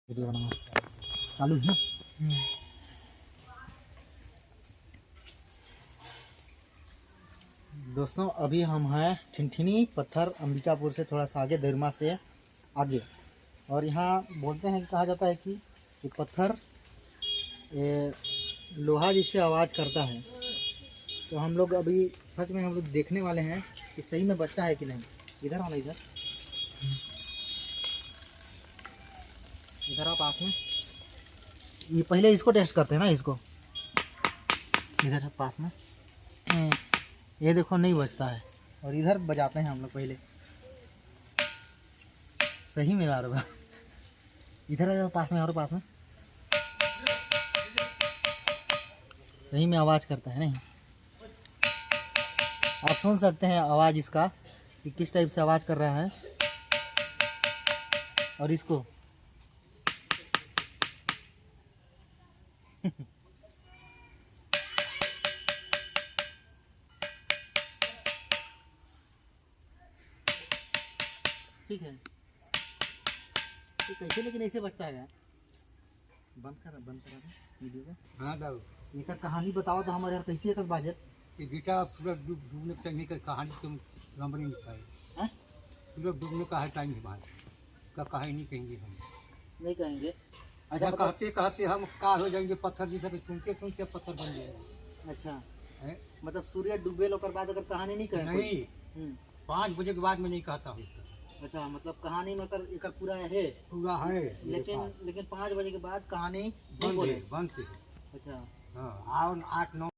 Video बनाना चालू है ना। दोस्तों अभी हम हैं ठिनठिनी पत्थर अंबिकापुर से थोड़ा सा आगे धर्मा से आगे, और यहाँ बोलते हैं, कहा जाता है कि ये पत्थर लोहा जिससे आवाज़ करता है। तो हम लोग अभी सच में हम लोग देखने वाले हैं कि सही में बचता है कि नहीं। इधर आना, इधर इधर आप पास में, ये पहले इसको टेस्ट करते हैं ना, इसको इधर है पास में। ये देखो नहीं बजता है, और इधर बजाते हैं हम लोग पहले। सही में यार होगा। इधर है पास में, और पास में सही में आवाज़ करता है नहीं। आप सुन सकते हैं आवाज़ इसका कि किस टाइप से आवाज़ कर रहा है। और इसको ठीक है, तो कैसे, लेकिन ऐसे बचता है यार। बंद करा वीडियो का। हाँ दाऊ, एक कहानी बताओ तो हमारे यार कैसे एक बाजत ये बेटा सूरज डूबने का टाइम का कहानी तुम लंबी नहीं पाए। हैं? सूरज डूबने का है टाइम हमारा का कहानी कहेंगे हम। नहीं कहेंगे। अच्छा मतलब- कहते कहते हम का हो जाएंगे पत्थर जैसा कि सुनते सुनते पत्थर बन जाएगा। अच्छा, है? मतलब सूर्य डूबे लोग बाद अगर कहानी नहीं कहें कोई? नहीं, 5 बजे के बाद मैं नहीं कहता हूँ। अच्छा, मतलब कहानी मतलब एक पूरा है, पूरा है लेकिन 5 बजे के बाद कहानी नहीं बंद बोले। है, बंद है। अच्छा, हाँ, 8 9